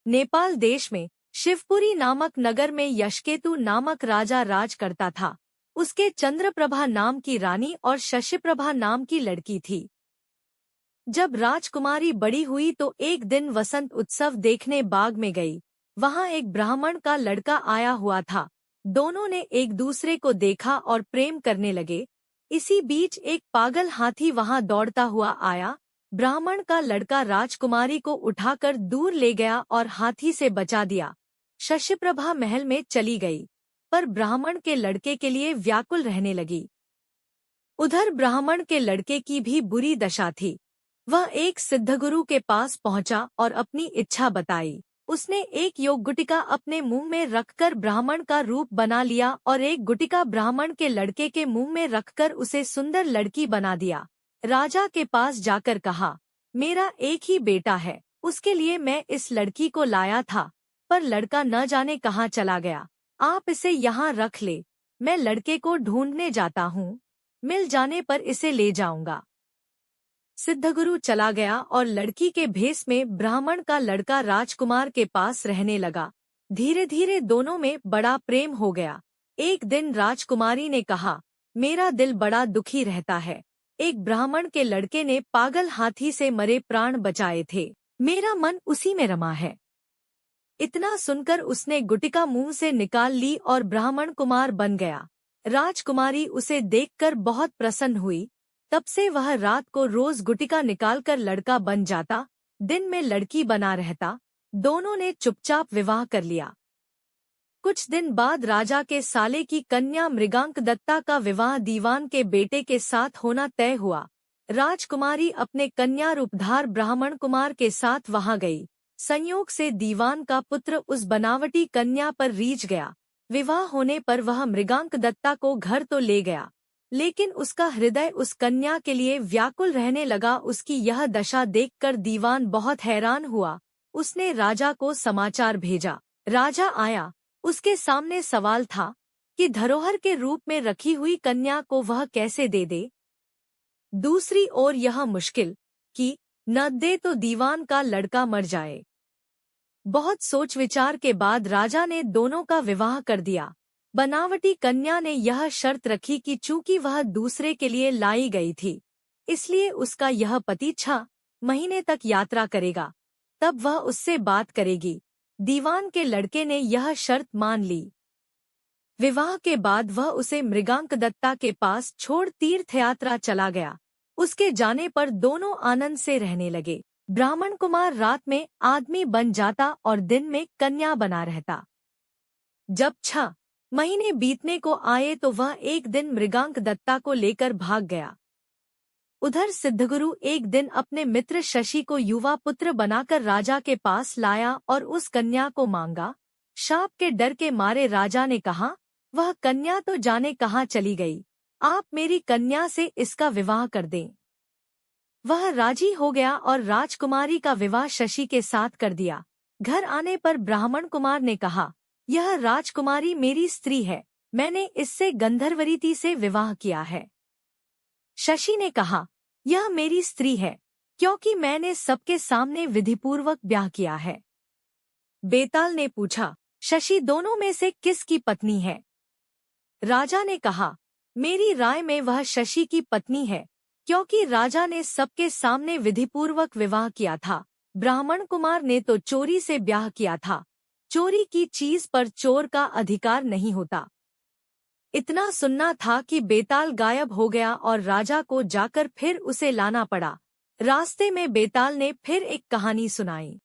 नेपाल देश में शिवपुरी नामक नगर में यशकेतु नामक राजा राज करता था। उसके चंद्रप्रभा नाम की रानी और शशिप्रभा नाम की लड़की थी। जब राजकुमारी बड़ी हुई तो एक दिन वसंत उत्सव देखने बाग में गई। वहां एक ब्राह्मण का लड़का आया हुआ था। दोनों ने एक दूसरे को देखा और प्रेम करने लगे। इसी बीच एक पागल हाथी वहां दौड़ता हुआ आया। ब्राह्मण का लड़का राजकुमारी को उठाकर दूर ले गया और हाथी से बचा दिया। शशिप्रभा महल में चली गई, पर ब्राह्मण के लड़के के लिए व्याकुल रहने लगी। उधर ब्राह्मण के लड़के की भी बुरी दशा थी। वह एक सिद्धगुरु के पास पहुंचा और अपनी इच्छा बताई। उसने एक योग गुटिका अपने मुंह में रखकर ब्राह्मण का रूप बना लिया और एक गुटिका ब्राह्मण के लड़के के मुंह में रखकर उसे सुंदर लड़की बना दिया। राजा के पास जाकर कहा, मेरा एक ही बेटा है, उसके लिए मैं इस लड़की को लाया था, पर लड़का न जाने कहाँ चला गया। आप इसे यहाँ रख ले, मैं लड़के को ढूंढने जाता हूँ, मिल जाने पर इसे ले जाऊंगा। सिद्धगुरु चला गया और लड़की के भेष में ब्राह्मण का लड़का राजकुमार के पास रहने लगा। धीरे धीरे दोनों में बड़ा प्रेम हो गया। एक दिन राजकुमारी ने कहा, मेरा दिल बड़ा दुखी रहता है। एक ब्राह्मण के लड़के ने पागल हाथी से मरे प्राण बचाए थे, मेरा मन उसी में रमा है। इतना सुनकर उसने गुटिका मुंह से निकाल ली और ब्राह्मण कुमार बन गया। राजकुमारी उसे देखकर बहुत प्रसन्न हुई। तब से वह रात को रोज गुटिका निकालकर लड़का बन जाता, दिन में लड़की बना रहता। दोनों ने चुपचाप विवाह कर लिया। कुछ दिन बाद राजा के साले की कन्या मृगांक दत्ता का विवाह दीवान के बेटे के साथ होना तय हुआ। राजकुमारी अपने कन्या रूपधार ब्राह्मण कुमार के साथ वहां गई। संयोग से दीवान का पुत्र उस बनावटी कन्या पर रीझ गया। विवाह होने पर वह मृगांक दत्ता को घर तो ले गया, लेकिन उसका हृदय उस कन्या के लिए व्याकुल रहने लगा। उसकी यह दशा देखकर दीवान बहुत हैरान हुआ। उसने राजा को समाचार भेजा। राजा आया। उसके सामने सवाल था कि धरोहर के रूप में रखी हुई कन्या को वह कैसे दे दे। दूसरी ओर यह मुश्किल कि न दे तो दीवान का लड़का मर जाए। बहुत सोच विचार के बाद राजा ने दोनों का विवाह कर दिया। बनावटी कन्या ने यह शर्त रखी कि चूंकि वह दूसरे के लिए लाई गई थी, इसलिए उसका यह पति 6 महीने तक यात्रा करेगा, तब वह उससे बात करेगी। दीवान के लड़के ने यह शर्त मान ली। विवाह के बाद वह उसे मृगांक दत्ता के पास छोड़ तीर्थ यात्रा चला गया। उसके जाने पर दोनों आनंद से रहने लगे। ब्राह्मण कुमार रात में आदमी बन जाता और दिन में कन्या बना रहता। जब 6 महीने बीतने को आए तो वह एक दिन मृगांक दत्ता को लेकर भाग गया। उधर सिद्धगुरु एक दिन अपने मित्र शशि को युवा पुत्र बनाकर राजा के पास लाया और उस कन्या को मांगा। शाप के डर के मारे राजा ने कहा, वह कन्या तो जाने कहाँ चली गई, आप मेरी कन्या से इसका विवाह कर दें। वह राजी हो गया और राजकुमारी का विवाह शशि के साथ कर दिया। घर आने पर ब्राह्मण कुमार ने कहा, यह राजकुमारी मेरी स्त्री है, मैंने इससे गंधर्वरीति से विवाह किया है। शशि ने कहा, यह मेरी स्त्री है, क्योंकि मैंने सबके सामने विधिपूर्वक ब्याह किया है। बेताल ने पूछा, शशि दोनों में से किसकी पत्नी है? राजा ने कहा, मेरी राय में वह शशि की पत्नी है, क्योंकि राजा ने सबके सामने विधिपूर्वक विवाह किया था। ब्राह्मण कुमार ने तो चोरी से ब्याह किया था। चोरी की चीज पर चोर का अधिकार नहीं होता। इतना सुनना था कि बेताल गायब हो गया और राजा को जाकर फिर उसे लाना पड़ा। रास्ते में बेताल ने फिर एक कहानी सुनाई।